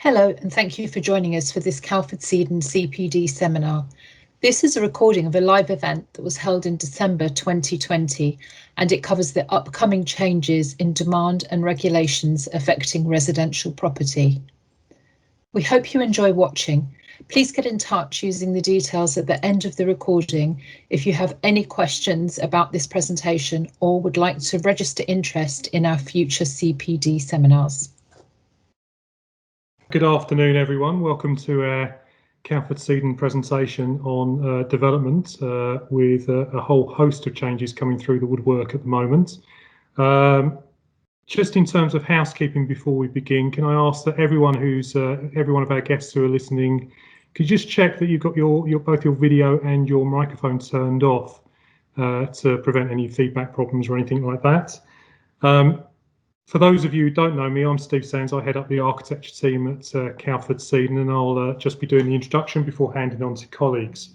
Hello, and thank you for joining us for this Calford Seaden CPD seminar. This is a recording of a live event that was held in December 2020, and it covers the upcoming changes in demand and regulations affecting residential property. We hope you enjoy watching. Please get in touch using the details at the end of the recording if you have any questions about this presentation or would like to register interest in our future CPD seminars. Good afternoon, everyone. Welcome to our Calford Seaden presentation on development with a whole host of changes coming through the woodwork at the moment. Just in terms of housekeeping before we begin, can I ask that everyone of our guests who are listening, could you just check that you've got both your video and your microphone turned off to prevent any feedback problems or anything like that. For those of you who don't know me, I'm Steve Sands. I head up the architecture team at Calford Seaden, and I'll just be doing the introduction before handing on to colleagues.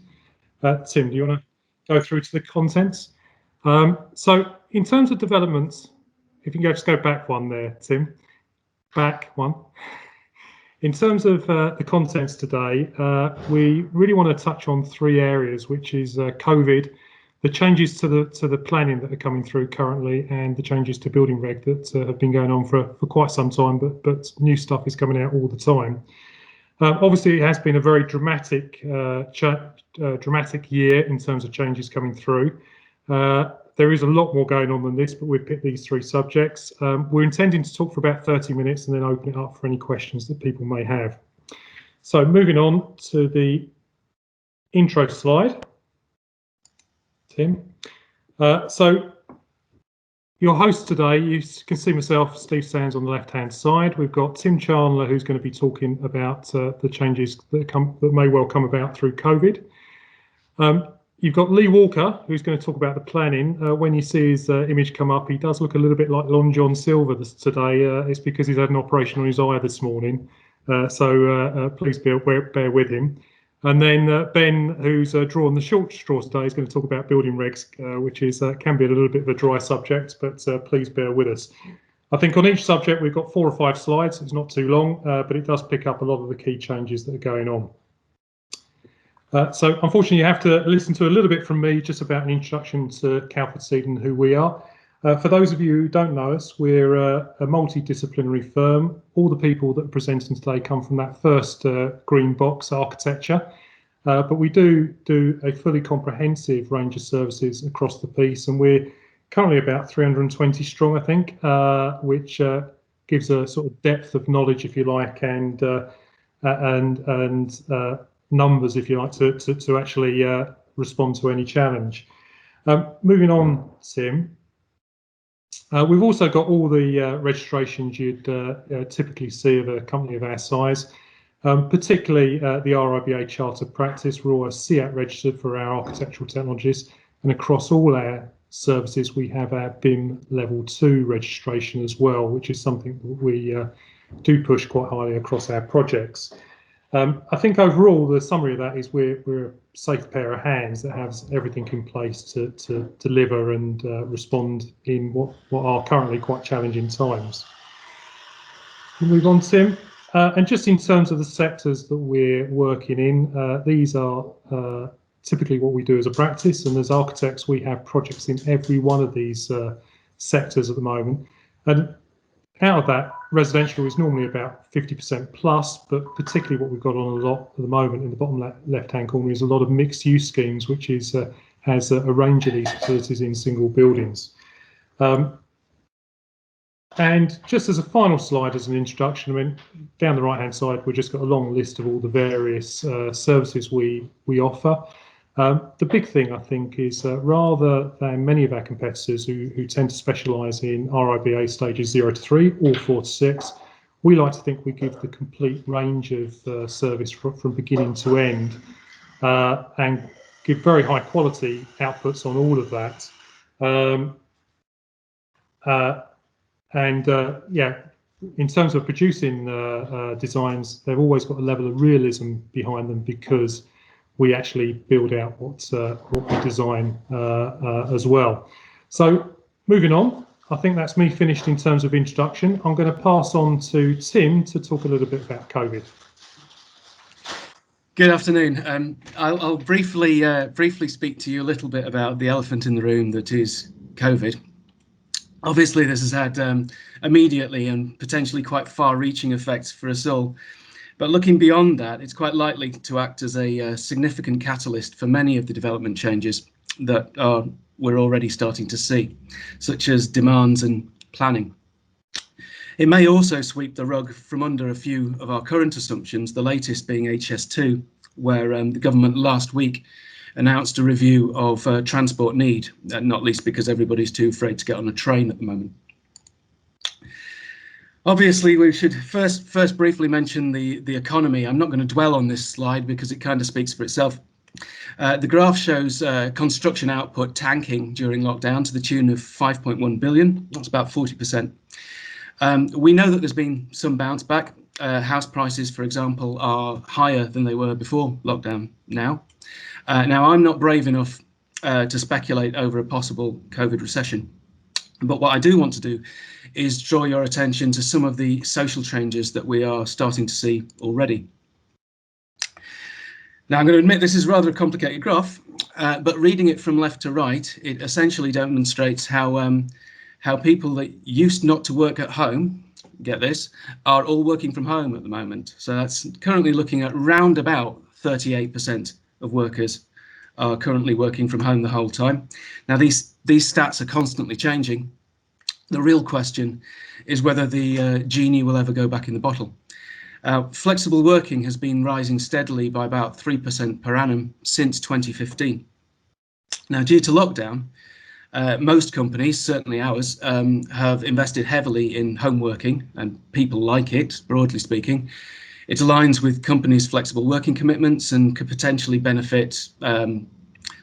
Tim, do you want to go through to the contents? So in terms of developments, if you can just go back one there, Tim, back one. In terms of the contents today, we really want to touch on three areas, which is COVID, the changes to the planning that are coming through currently, and the changes to building reg that have been going on for quite some time, but new stuff is coming out all the time. Obviously, it has been a very dramatic year in terms of changes coming through. There is a lot more going on than this, but we've picked these three subjects. We're intending to talk for about 30 minutes and then open it up for any questions that people may have. So moving on to the intro slide. Tim. So your host today, you can see myself, Steve Sands, on the left-hand side. We've got Tim Chandler, who's going to be talking about the changes that may well come about through COVID. You've got Lee Walker, who's going to talk about the planning. When you see his image come up, he does look a little bit like Long John Silver today. It's because he's had an operation on his eye this morning. So please bear with him. And then Ben, who's drawn the short straw today, is going to talk about building regs, which is can be a little bit of a dry subject, but please bear with us. I think on each subject we've got 4 or 5 slides. It's not too long, but it does pick up a lot of the key changes that are going on. So unfortunately, you have to listen to a little bit from me just about an introduction to Calford Seaden and who we are. For those of you who don't know us, we're a multidisciplinary firm. All the people that are presenting today come from that first green box, architecture. But we do a fully comprehensive range of services across the piece, and we're currently about 320 strong, I think, which gives a sort of depth of knowledge, if you like, and numbers, if you like, to actually respond to any challenge. Moving on, Tim. We've also got all the registrations you'd typically see of a company of our size, particularly the RIBA Charter Practice. We're all CAT registered for our architectural technologists, and across all our services we have our BIM Level 2 registration as well, which is something that we do push quite highly across our projects. I think overall the summary of that is we're a safe pair of hands that has everything in place to deliver and respond in what are currently quite challenging times. We'll move on, Tim. And just in terms of the sectors that we're working in, these are typically what we do as a practice, and as architects we have projects in every one of these sectors at the moment. And out of that, residential is normally about 50% plus, but particularly what we've got on a lot at the moment in the bottom left-hand corner is a lot of mixed-use schemes, which is has a range of these facilities in single buildings. And just as a final slide, as an introduction, I mean, down the right-hand side, we've just got a long list of all the various services we offer. The big thing, I think, is rather than many of our competitors who tend to specialise in RIBA stages 0 to 3 or 4 to 6, we like to think we give the complete range of service from beginning to end and give very high quality outputs on all of that. Yeah, in terms of producing designs, they've always got a level of realism behind them because we actually build out what we design as well. So moving on, I think that's me finished in terms of introduction. I'm going to pass on to Tim to talk a little bit about COVID. Good afternoon. I'll briefly speak to you a little bit about the elephant in the room that is COVID. Obviously, this has had immediately and potentially quite far-reaching effects for us all. But looking beyond that, it's quite likely to act as a significant catalyst for many of the development changes that we're already starting to see, such as demands and planning. It may also sweep the rug from under a few of our current assumptions, the latest being HS2, where the government last week announced a review of transport need, not least because everybody's too afraid to get on a train at the moment. Obviously, we should first briefly mention the economy. I'm not going to dwell on this slide because it kind of speaks for itself. The graph shows construction output tanking during lockdown to the tune of 5.1 billion. That's about 40%. We know that there's been some bounce back. House prices, for example, are higher than they were before lockdown now. Now, I'm not brave enough to speculate over a possible COVID recession. But what I do want to do is draw your attention to some of the social changes that we are starting to see already. Now, I'm going to admit this is rather a complicated graph, but reading it from left to right, it essentially demonstrates how people that used not to work at home, get this, are all working from home at the moment. So that's currently looking at round about 38% of workers are currently working from home the whole time. Now, these stats are constantly changing. The real question is whether the genie will ever go back in the bottle. Flexible working has been rising steadily by about 3% per annum since 2015. Now, due to lockdown, most companies, certainly ours, have invested heavily in home working, and people like it, broadly speaking. It aligns with companies' flexible working commitments and could potentially benefit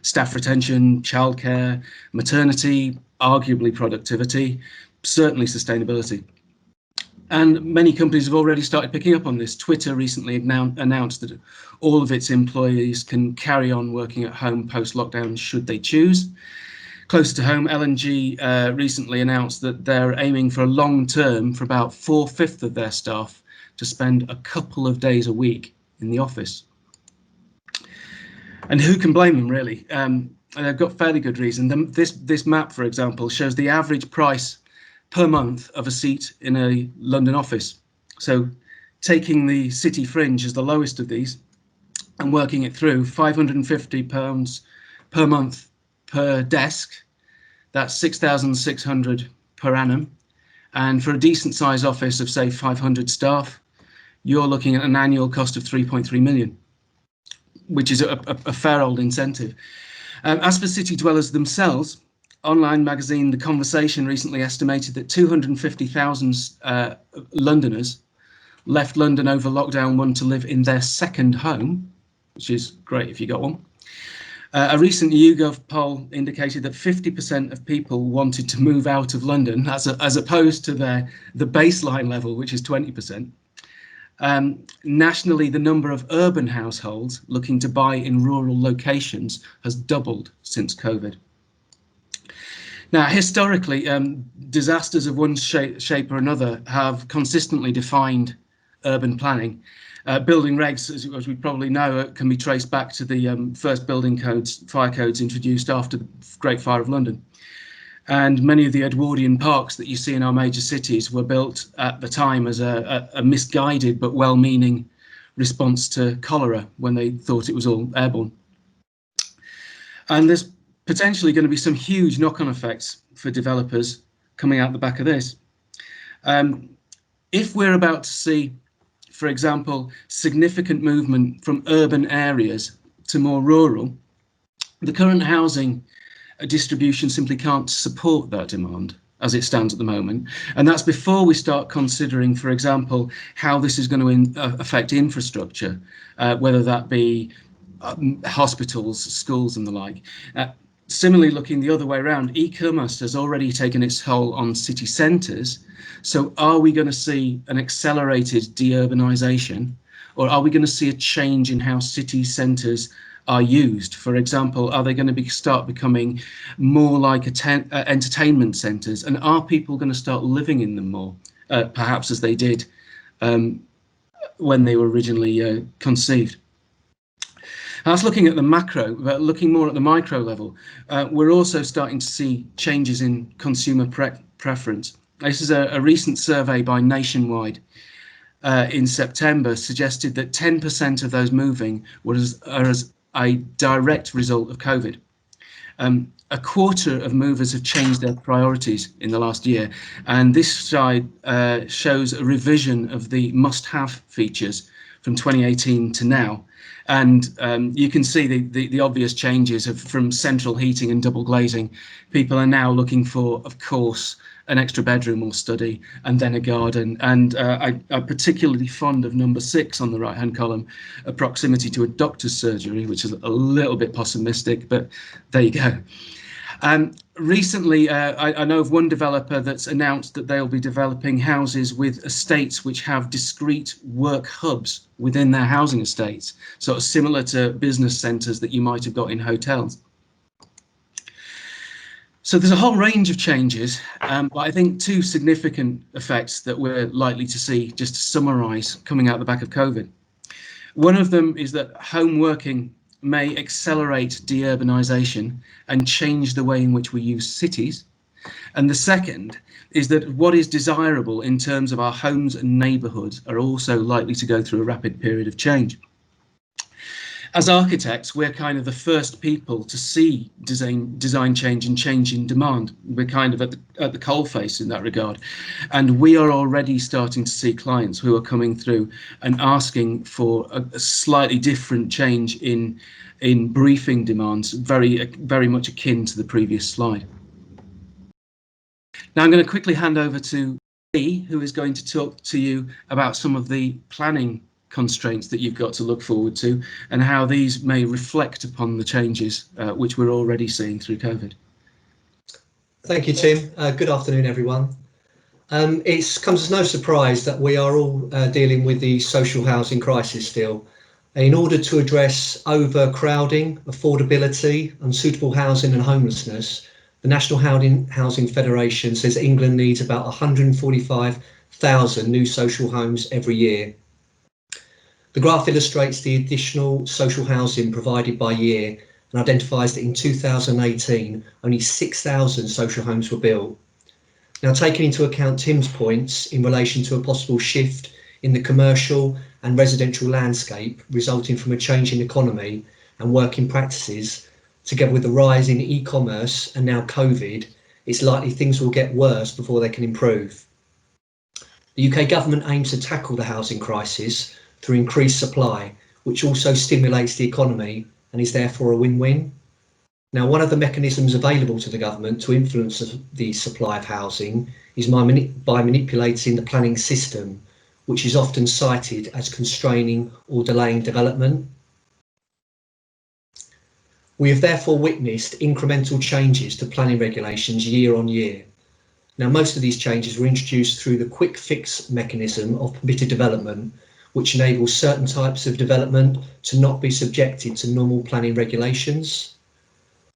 staff retention, childcare, maternity, arguably productivity, certainly sustainability. And many companies have already started picking up on this. Twitter recently announced that all of its employees can carry on working at home post-lockdown should they choose. Close to home, L&G recently announced that they're aiming for a long term for about 4/5 of their staff to spend a couple of days a week in the office. And who can blame them, really? They've got fairly good reason. This map, for example, shows the average price per month of a seat in a London office. So taking the city fringe as the lowest of these and working it through, £550 per month per desk, that's 6,600 per annum. And for a decent size office of, say, 500 staff, you're looking at an annual cost of 3.3 million, which is a fair old incentive. As for city dwellers themselves, online magazine The Conversation recently estimated that 250,000 Londoners left London over lockdown 1 to live in their second home, which is great if you got one. A recent YouGov poll indicated that 50% of people wanted to move out of London, as opposed to the baseline level, which is 20%. Nationally, the number of urban households looking to buy in rural locations has doubled since COVID. Now, historically, disasters of one shape or another have consistently defined urban planning. Building regs, as we probably know, can be traced back to the first building codes, fire codes introduced after the Great Fire of London. And many of the Edwardian parks that you see in our major cities were built at the time as a misguided but well-meaning response to cholera when they thought it was all airborne. And there's potentially going to be some huge knock-on effects for developers coming out the back of this. If we're about to see, for example, significant movement from urban areas to more rural, the current housing distribution simply can't support that demand as it stands at the moment. And that's before we start considering, for example, how this is going to affect infrastructure, whether that be hospitals, schools and the like. Similarly, looking the other way around, e-commerce has already taken its toll on city centres. So are we going to see an accelerated deurbanisation, or are we going to see a change in how city centres are used. For example, are they going to start becoming more like entertainment centres, and are people going to start living in them more, perhaps as they did when they were originally conceived? That's looking at the macro, but looking more at the micro level, we're also starting to see changes in consumer preference. This is a recent survey by Nationwide in September suggested that 10% of those moving are as a direct result of COVID. A quarter of movers have changed their priorities in the last year, and this slide shows a revision of the must-have features from 2018 to now. And you can see the obvious changes from central heating and double glazing. People are now looking for, of course, an extra bedroom or study, and then a garden. And I'm particularly fond of number 6 on the right-hand column, a proximity to a doctor's surgery, which is a little bit pessimistic, but there you go. Recently, I know of one developer that's announced that they'll be developing houses with estates which have discrete work hubs within their housing estates, sort of similar to business centres that you might have got in hotels. So there's a whole range of changes, but I think 2 significant effects that we're likely to see, just to summarise, coming out the back of COVID. One of them is that home working may accelerate deurbanisation and change the way in which we use cities. And the second is that what is desirable in terms of our homes and neighbourhoods are also likely to go through a rapid period of change. As architects, we're kind of the first people to see design change and change in demand. We're kind of at the coalface in that regard. And we are already starting to see clients who are coming through and asking for a slightly different change in briefing demands, very much akin to the previous slide. Now I'm going to quickly hand over to Lee, who is going to talk to you about some of the planning constraints that you've got to look forward to and how these may reflect upon the changes which we're already seeing through COVID. Thank you, Tim. Good afternoon, everyone. It comes as no surprise that we are all dealing with the social housing crisis still. In order to address overcrowding, affordability, unsuitable housing and homelessness, the National Housing Federation says England needs about 145,000 new social homes every year. The graph illustrates the additional social housing provided by year and identifies that in 2018, only 6,000 social homes were built. Now, taking into account Tim's points in relation to a possible shift in the commercial and residential landscape resulting from a change in economy and working practices, together with the rise in e-commerce and now COVID, it's likely things will get worse before they can improve. The UK government aims to tackle the housing crisis through increased supply, which also stimulates the economy and is therefore a win-win. Now, one of the mechanisms available to the government to influence the supply of housing is by manipulating the planning system, which is often cited as constraining or delaying development. We have therefore witnessed incremental changes to planning regulations year on year. Now, most of these changes were introduced through the quick fix mechanism of permitted development, which enables certain types of development to not be subjected to normal planning regulations.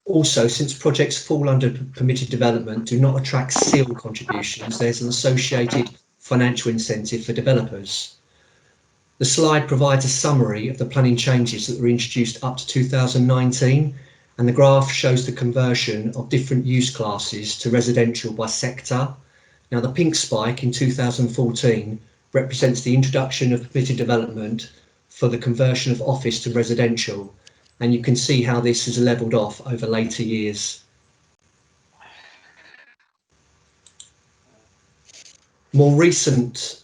Also, since projects fall under permitted development do not attract seal contributions, there's an associated financial incentive for developers. The slide provides a summary of the planning changes that were introduced up to 2019, and the graph shows the conversion of different use classes to residential by sector. Now, the pink spike in 2014 represents the introduction of permitted development for the conversion of office to residential, and you can see how this has levelled off over later years. More recent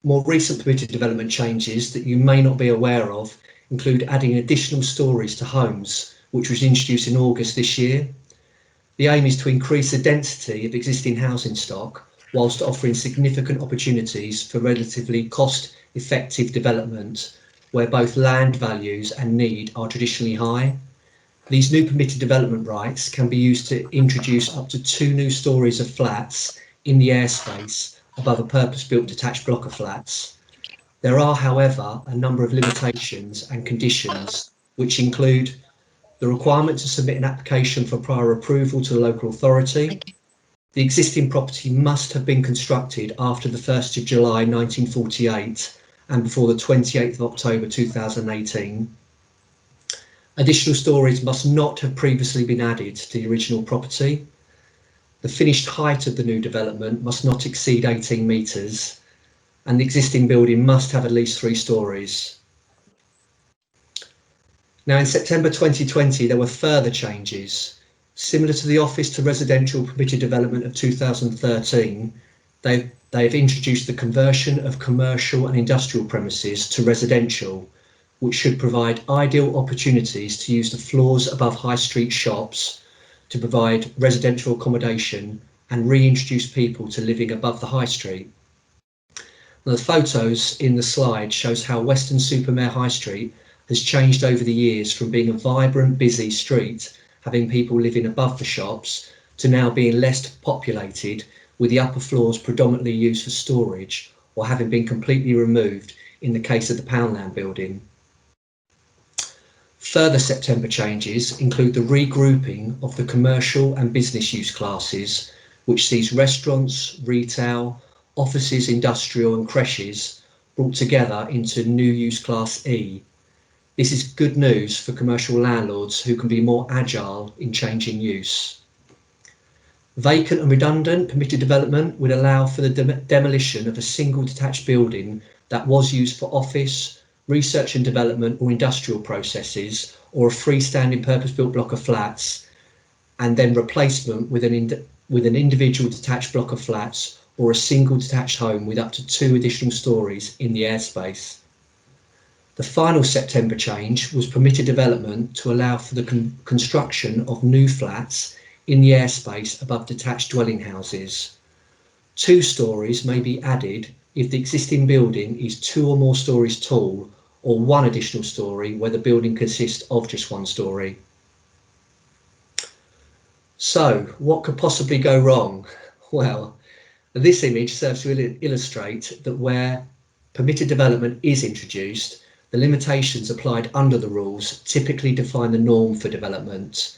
permitted development changes that you may not be aware of include adding additional stories to homes, which was introduced in August this year. The aim is to increase the density of existing housing stock whilst offering significant opportunities for relatively cost-effective development where both land values and need are traditionally high. These new permitted development rights can be used to introduce up to 2 new stories of flats in the airspace above a purpose-built detached block of flats. There are, however, a number of limitations and conditions which include the requirement to submit an application for prior approval to the local authority. The existing property must have been constructed after the 1st of July 1948 and before the 28th of October 2018. Additional stories must not have previously been added to the original property. The finished height of the new development must not exceed 18 metres, and the existing building must have at least 3 stories. Now, in September 2020, there were further changes. Similar to the Office to Residential Permitted Development of 2013, they have introduced the conversion of commercial and industrial premises to residential, which should provide ideal opportunities to use the floors above high street shops to provide residential accommodation and reintroduce people to living above the high street. Now, the photos in the slide shows how Weston-super-Mare High Street has changed over the years from being a vibrant, busy street, having people living above the shops, to now being less populated, with the upper floors predominantly used for storage or having been completely removed in the case of the Poundland building. Further September changes include the regrouping of the commercial and business use classes, which sees restaurants, retail, offices, industrial and creches brought together into new use class E. This is good news for commercial landlords who can be more agile in changing use. Vacant and redundant permitted development would allow for the demolition of a single detached building that was used for office, research and development or industrial processes, or a freestanding purpose-built block of flats, and then replacement with an individual detached block of flats or a single detached home with up to 2 additional stories in the airspace. The final September change was permitted development to allow for the construction of new flats in the airspace above detached dwelling houses. 2 stories may be added if the existing building is 2 or more stories tall, or 1 additional story where the building consists of just 1 story. So, what could possibly go wrong? Well, this image serves to illustrate that where permitted development is introduced, the limitations applied under the rules typically define the norm for development,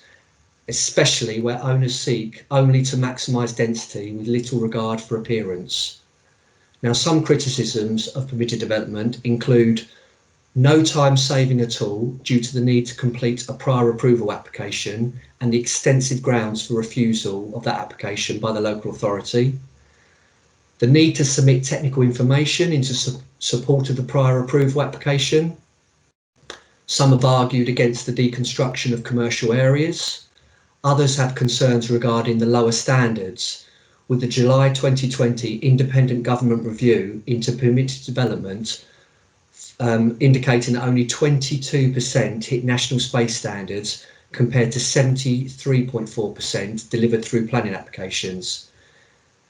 especially where owners seek only to maximise density with little regard for appearance. Now, some criticisms of permitted development include no time saving at all due to the need to complete a prior approval application and the extensive grounds for refusal of that application by the local authority. The need to submit technical information into support of the prior approval application. Some have argued against the deconstruction of commercial areas. Others have concerns regarding the lower standards, with the July 2020 independent government review into permitted development indicating that only 22% hit national space standards compared to 73.4% delivered through planning applications.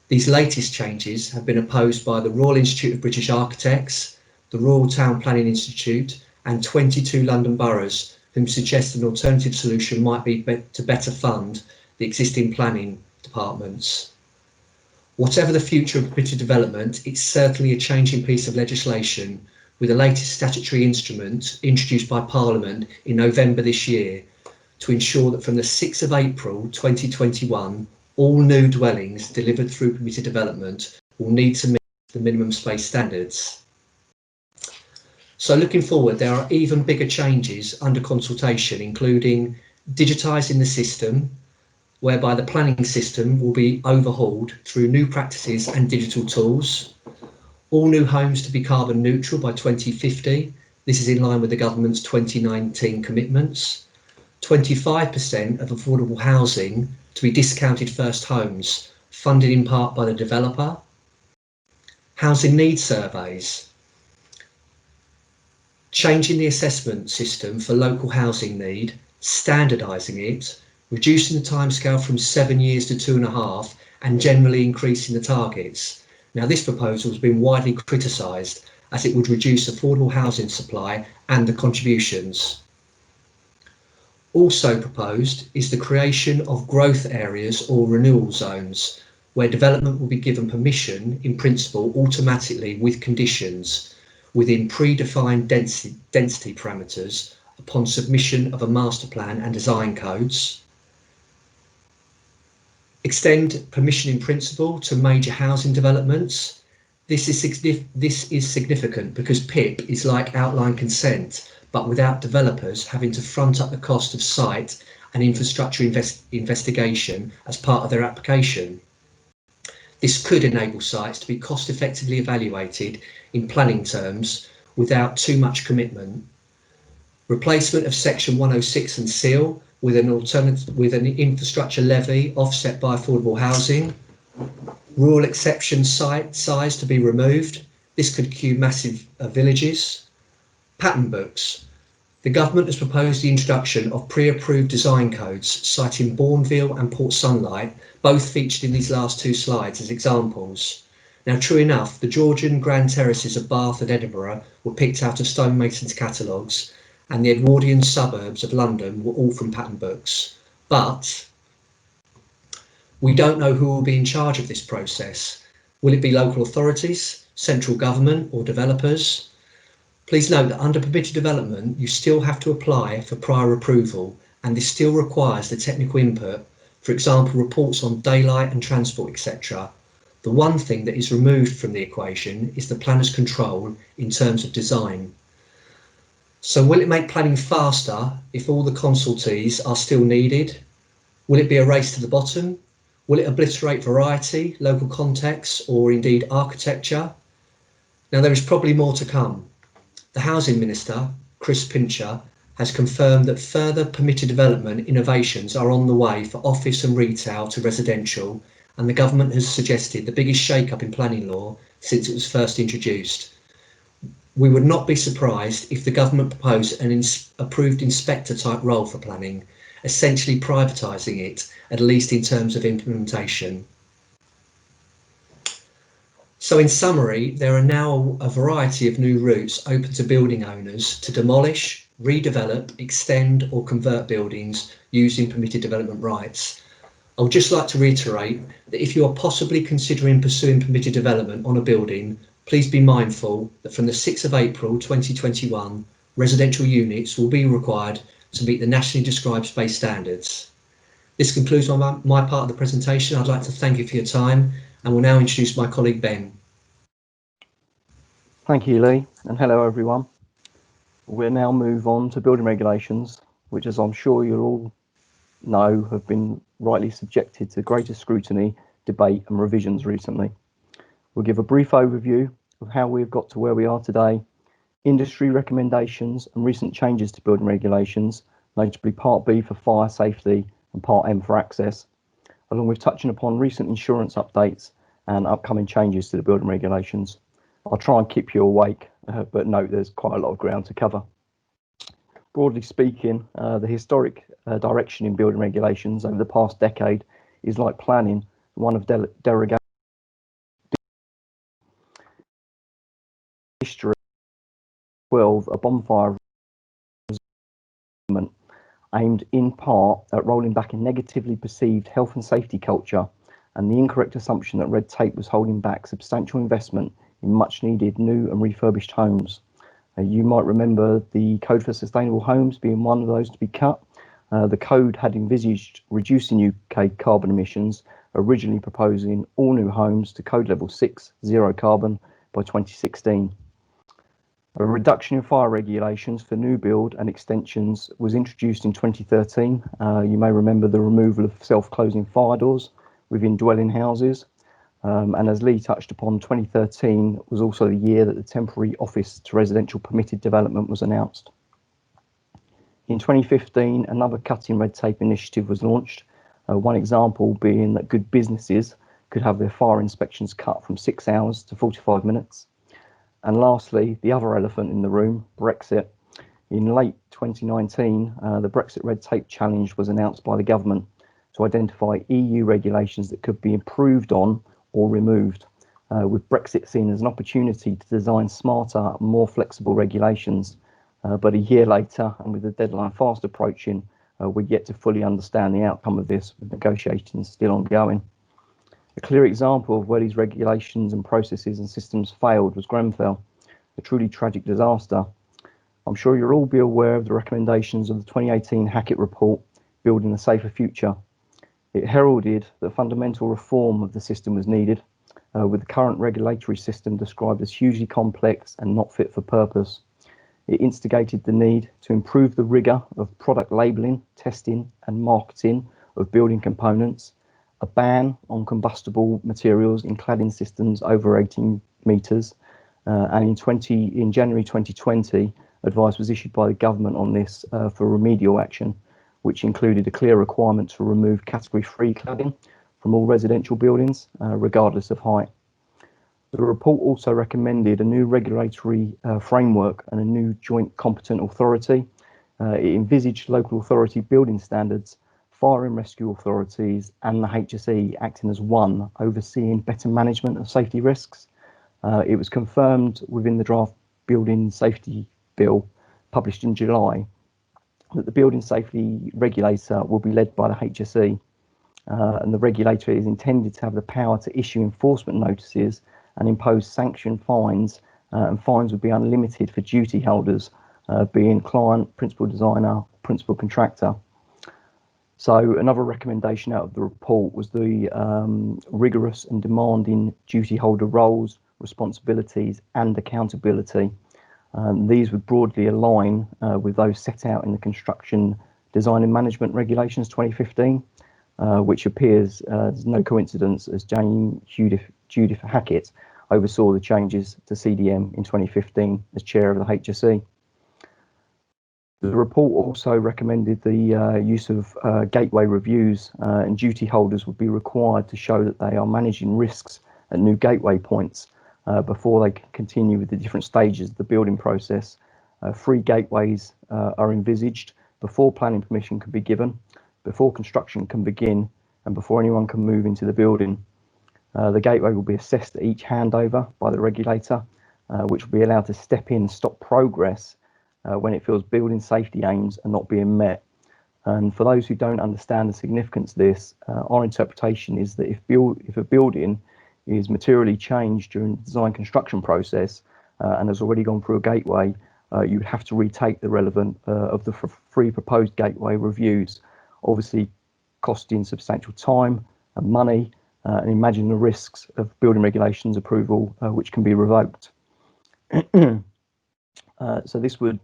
These latest changes have been opposed by the Royal Institute of British Architects, the Royal Town Planning Institute and 22 London boroughs, whom suggest an alternative solution might be to better fund the existing planning departments. Whatever the future of permitted development, it's certainly a changing piece of legislation, with the latest statutory instrument introduced by Parliament in November this year to ensure that from the 6th of April 2021, all new dwellings delivered through permitted development will need to meet the minimum space standards. So looking forward, there are even bigger changes under consultation, including digitising the system, whereby the planning system will be overhauled through new practices and digital tools. All new homes to be carbon neutral by 2050. This is in line with the government's 2019 commitments. 25% of affordable housing to be discounted first homes, funded in part by the developer. Housing needs surveys. Changing the assessment system for local housing need, standardising it, reducing the timescale from 7 years to 2.5, and generally increasing the targets. Now, this proposal has been widely criticised as it would reduce affordable housing supply and the contributions. Also proposed is the creation of growth areas or renewal zones, where development will be given permission in principle automatically with conditions within predefined density parameters upon submission of a master plan and design codes. Extend permission in principle to major housing developments. This is significant because PIP is like outline consent, but without developers having to front up the cost of site and infrastructure investigation as part of their application. This could enable sites to be cost effectively evaluated in planning terms without too much commitment. Replacement of section 106 and seal with an infrastructure levy offset by affordable housing. Rural exception site size to be removed. This could cue massive villages. Pattern books. The government has proposed the introduction of pre-approved design codes citing Bourneville and Port Sunlight, both featured in these last two slides as examples. Now, true enough, the Georgian Grand Terraces of Bath and Edinburgh were picked out of stonemasons' catalogues, and the Edwardian suburbs of London were all from pattern books. But we don't know who will be in charge of this process. Will it be local authorities, central government, or developers? Please note that under permitted development, you still have to apply for prior approval, and this still requires the technical input, for example, reports on daylight and transport, etc. The one thing that is removed from the equation is the planner's control in terms of design. So will it make planning faster if all the consultees are still needed? Will it be a race to the bottom? Will it obliterate variety, local context, or indeed architecture? Now, there is probably more to come. The Housing Minister, Chris Pincher, has confirmed that further permitted development innovations are on the way for office and retail to residential, and the government has suggested the biggest shake-up in planning law since it was first introduced. We would not be surprised if the government proposed an approved inspector type role for planning, essentially privatising it, at least in terms of implementation. So in summary, there are now a variety of new routes open to building owners to demolish, redevelop, extend or convert buildings using permitted development rights. I would just like to reiterate that if you are possibly considering pursuing permitted development on a building, please be mindful that from the 6th of April 2021, residential units will be required to meet the nationally described space standards. This concludes my part of the presentation. I'd like to thank you for your time and will now introduce my colleague Ben. Thank you, Lee, and hello everyone. We'll now move on to building regulations, which, as I'm sure you'll all know, have been rightly subjected to greater scrutiny, debate and revisions recently. We'll give a brief overview of how we've got to where we are today, industry recommendations and recent changes to building regulations, notably Part B for fire safety and Part M for access, along with touching upon recent insurance updates and upcoming changes to the building regulations. I'll try and keep you awake, but note there's quite a lot of ground to cover. Broadly speaking, the historic direction in building regulations over the past decade is like planning, one of derogation. History 12, a bonfire aimed in part at rolling back a negatively perceived health and safety culture and the incorrect assumption that red tape was holding back substantial investment in much needed new and refurbished homes. You might remember the Code for Sustainable Homes being one of those to be cut. The code had envisaged reducing UK carbon emissions, originally proposing all new homes to code level 6, zero carbon by 2016. A reduction in fire regulations for new build and extensions was introduced in 2013. You may remember the removal of self-closing fire doors within dwelling houses. And as Lee touched upon, 2013 was also the year that the temporary office to residential permitted development was announced. In 2015, another cutting red tape initiative was launched, one example being that good businesses could have their fire inspections cut from 6 hours to 45 minutes. And lastly, the other elephant in the room, Brexit. In late 2019, the Brexit red tape challenge was announced by the government to identify EU regulations that could be improved on or removed, with Brexit seen as an opportunity to design smarter, more flexible regulations. But a year later, and with the deadline fast approaching, we're yet to fully understand the outcome of this, with negotiations still ongoing. A clear example of where these regulations and processes and systems failed was Grenfell, a truly tragic disaster. I'm sure you'll all be aware of the recommendations of the 2018 Hackett report, Building a Safer Future. It heralded that fundamental reform of the system was needed, with the current regulatory system described as hugely complex and not fit for purpose. It instigated the need to improve the rigour of product labelling, testing and marketing of building components, a ban on combustible materials in cladding systems over 18 metres, and in January 2020, advice was issued by the government on this for remedial action, which included a clear requirement to remove category 3 cladding from all residential buildings, regardless of height. The report also recommended a new regulatory framework and a new joint competent authority. It envisaged local authority building standards, fire and rescue authorities, and the HSE acting as one, overseeing better management of safety risks. It was confirmed within the draft Building Safety Bill published in July that the Building Safety Regulator will be led by the HSE, and the regulator is intended to have the power to issue enforcement notices and impose sanction fines, and fines would be unlimited for duty holders, being client, principal designer, principal contractor. So another recommendation out of the report was the rigorous and demanding duty holder roles, responsibilities and accountability. These would broadly align with those set out in the Construction Design and Management Regulations 2015, which appears as no coincidence as Judith Hackett oversaw the changes to CDM in 2015 as chair of the HSE. The report also recommended the use of gateway reviews, and duty holders would be required to show that they are managing risks at new gateway points before they can continue with the different stages of the building process. 3 gateways are envisaged before planning permission can be given, before construction can begin, and before anyone can move into the building. The gateway will be assessed at each handover by the regulator, which will be allowed to step in and stop progress when it feels building safety aims are not being met. And for those who don't understand the significance of this, our interpretation is that if a building is materially changed during the design construction process and has already gone through a gateway, you would have to retake the relevant of the 3 proposed gateway reviews, obviously costing substantial time and money, and imagine the risks of building regulations approval, which can be revoked. So this would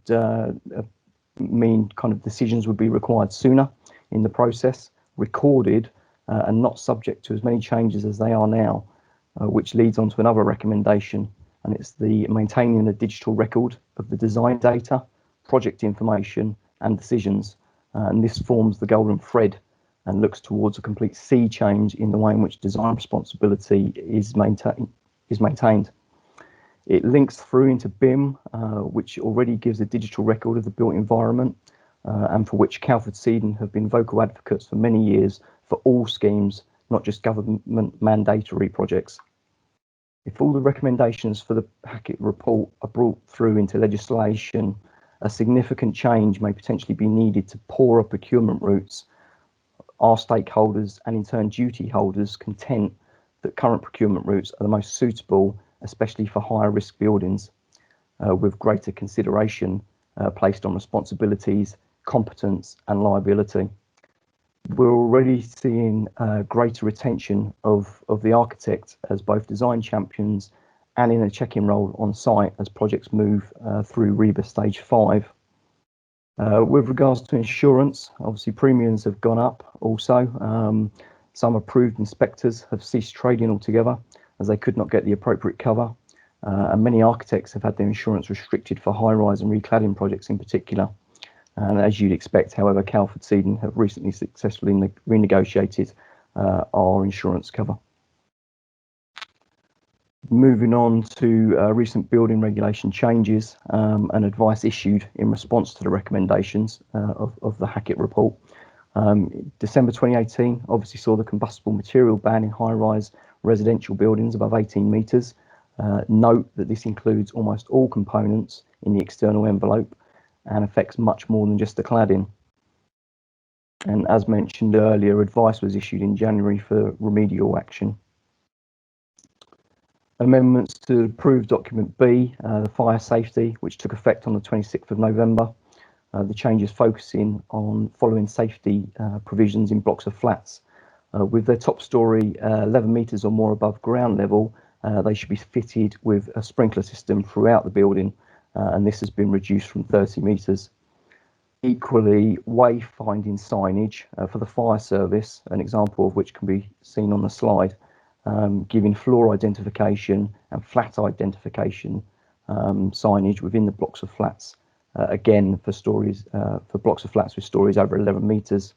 mean kind of decisions would be required sooner in the process, recorded, and not subject to as many changes as they are now, which leads on to another recommendation, and it's the maintaining a digital record of the design data, project information and decisions. And this forms the golden thread and looks towards a complete sea change in the way in which design responsibility is maintained. It links through into BIM, which already gives a digital record of the built environment, and for which Calfordseaden have been vocal advocates for many years for all schemes, not just government mandatory projects. If all the recommendations for the Hackett report are brought through into legislation, a significant change may potentially be needed to poorer procurement routes. Our stakeholders and in turn duty holders content that current procurement routes are the most suitable, especially for higher risk buildings, with greater consideration placed on responsibilities, competence and liability. We're already seeing greater retention of the architect as both design champions and in a check-in role on site as projects move through REBA stage 5. With regards to insurance, obviously premiums have gone up also. Some approved inspectors have ceased trading altogether as they could not get the appropriate cover. And many architects have had their insurance restricted for high-rise and recladding projects in particular. And as you'd expect, however, Calford-seaden have recently successfully renegotiated our insurance cover. Moving on to recent building regulation changes and advice issued in response to the recommendations of the Hackett report. December 2018 obviously saw the combustible material ban in high-rise residential buildings above 18 metres. Note that this includes almost all components in the external envelope and affects much more than just the cladding. And as mentioned earlier, advice was issued in January for remedial action. Amendments to approved document B, the fire safety, which took effect on the 26th of November. The changes focusing on following safety provisions in blocks of flats. With their top story 11 metres or more above ground level, they should be fitted with a sprinkler system throughout the building, and this has been reduced from 30 metres. Equally, wayfinding signage for the fire service, an example of which can be seen on the slide, giving floor identification and flat identification signage within the blocks of flats, again for blocks of flats with stories over 11 metres.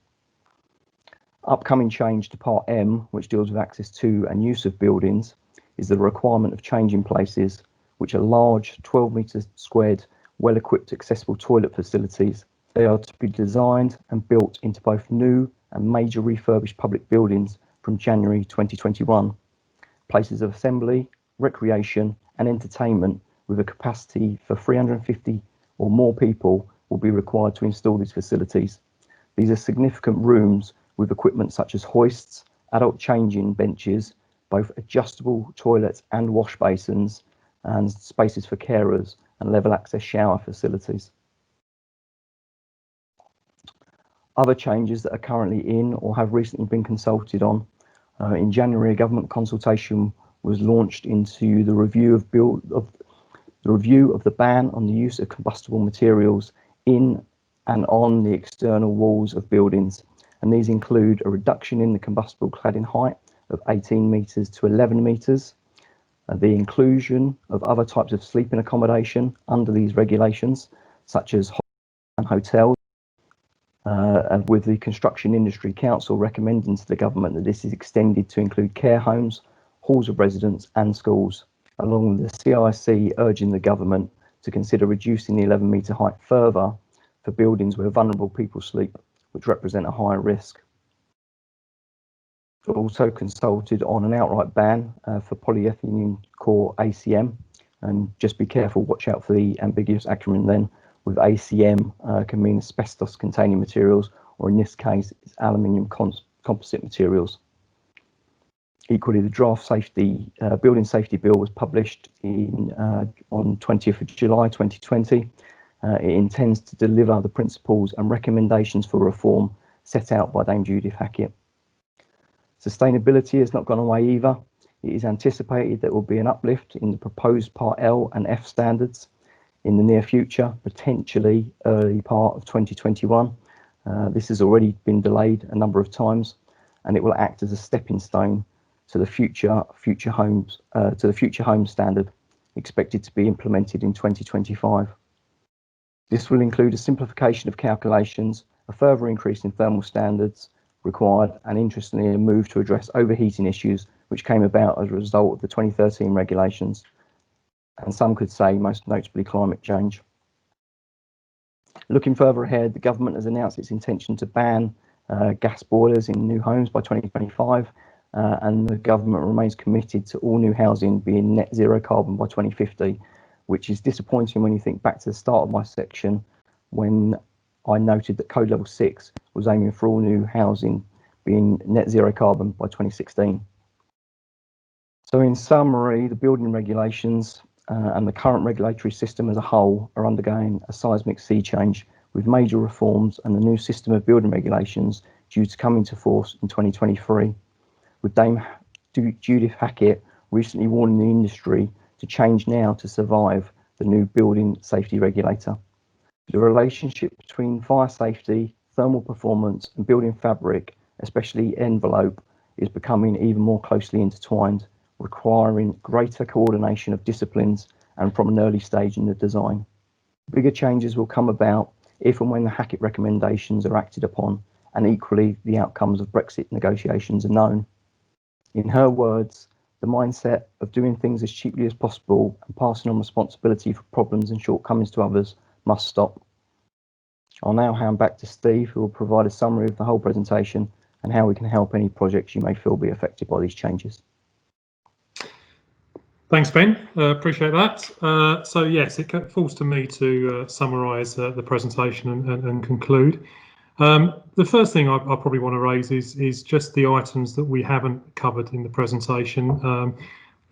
Upcoming change to Part M, which deals with access to and use of buildings, is the requirement of changing places, which are large 12 metres squared, well-equipped accessible toilet facilities. They are to be designed and built into both new and major refurbished public buildings from January 2021. Places of assembly, recreation and entertainment with a capacity for 350 or more people will be required to install these facilities. These are significant rooms with equipment such as hoists, adult changing benches, both adjustable toilets and wash basins, and spaces for carers and level access shower facilities. Other changes that are currently in or have recently been consulted on. In January, a government consultation was launched into the review of the ban on the use of combustible materials in and on the external walls of buildings, and these include a reduction in the combustible cladding height of 18 metres to 11 metres, the inclusion of other types of sleeping accommodation under these regulations, such as hotels, and with the Construction Industry Council recommending to the government that this is extended to include care homes, halls of residence and schools, along with the CIC urging the government to consider reducing the 11 metre height further for buildings where vulnerable people sleep, which represent a higher risk. Also consulted on an outright ban for polyethylene core ACM, and just be careful, watch out for the ambiguous acronym then, with ACM can mean asbestos containing materials, or in this case it's aluminium composite materials. Equally, the draft building safety bill was published on 20th of July 2020. It intends to deliver the principles and recommendations for reform set out by Dame Judith Hackett. Sustainability has not gone away either. It is anticipated there will be an uplift in the proposed Part L and F standards in the near future, potentially early part of 2021. This has already been delayed a number of times, and it will act as a stepping stone to the future home standard, expected to be implemented in 2025. This will include a simplification of calculations, a further increase in thermal standards required, and interestingly, a move to address overheating issues, which came about as a result of the 2013 regulations, and some could say most notably climate change. Looking further ahead, the government has announced its intention to ban gas boilers in new homes by 2025, and the government remains committed to all new housing being net zero carbon by 2050, which is disappointing when you think back to the start of my section when I noted that Code Level 6 was aiming for all new housing being net zero carbon by 2016. So in summary, the building regulations and the current regulatory system as a whole are undergoing a seismic sea change, with major reforms and the new system of building regulations due to come into force in 2023, with Dame Judith Hackett recently warning the industry to change now to survive the new building safety regulator. The relationship between fire safety, thermal performance and building fabric, especially envelope, is becoming even more closely intertwined, requiring greater coordination of disciplines and from an early stage in the design. Bigger changes will come about if and when the Hackett recommendations are acted upon, and equally the outcomes of Brexit negotiations are known. In her words, the mindset of doing things as cheaply as possible and passing on responsibility for problems and shortcomings to others must stop. I'll now hand back to Steve, who will provide a summary of the whole presentation and how we can help any projects you may feel be affected by these changes. Thanks, Ben. Appreciate that. So yes, it falls to me to summarise the presentation and conclude. The first thing I probably want to raise is just the items that we haven't covered in the presentation.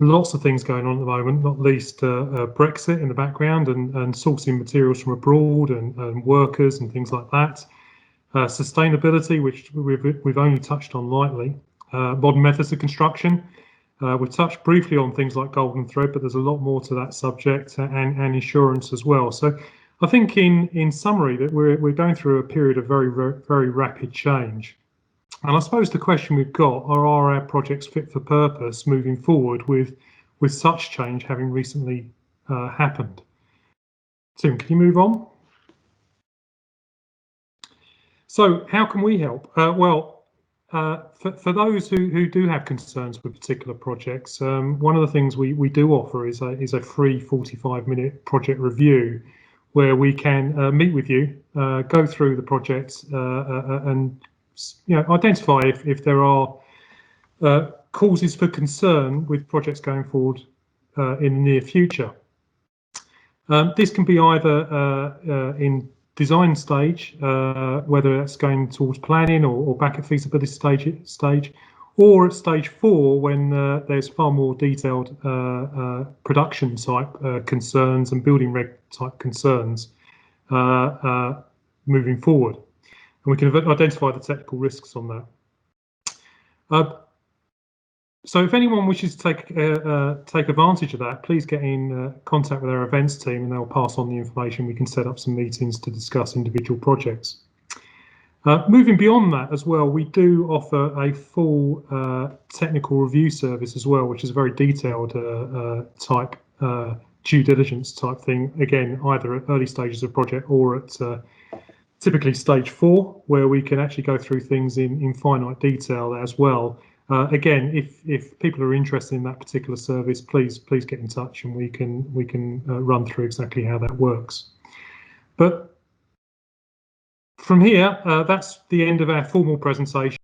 Lots of things going on at the moment, not least Brexit in the background and sourcing materials from abroad and workers and things like that. Sustainability, which we've only touched on lightly. Modern methods of construction. We've touched briefly on things like golden thread, but there's a lot more to that subject, and insurance as well. So I think in summary that we're going through a period of very rapid change. And I suppose the question we've got are our projects fit for purpose moving forward with such change having recently happened? Tim, can you move on? So how can we help? For those who do have concerns with particular projects, one of the things we do offer is a free 45-minute project review where we can meet with you, go through the projects and identify if there are causes for concern with projects going forward in the near future. This can be either in design stage, whether that's going towards planning or back at feasibility stage, or at stage 4 when there's far more detailed production type concerns and building reg type concerns moving forward. And we can identify the technical risks on that. So if anyone wishes to take advantage of that, please get in contact with our events team and they'll pass on the information. We can set up some meetings to discuss individual projects. Moving beyond that as well, we do offer a full technical review service as well, which is a very detailed type due diligence type thing. Again, either at early stages of project or at typically stage 4, where we can actually go through things in finite detail as well. Again, if people are interested in that particular service, please get in touch and we can run through exactly how that works. But from here, that's the end of our formal presentation.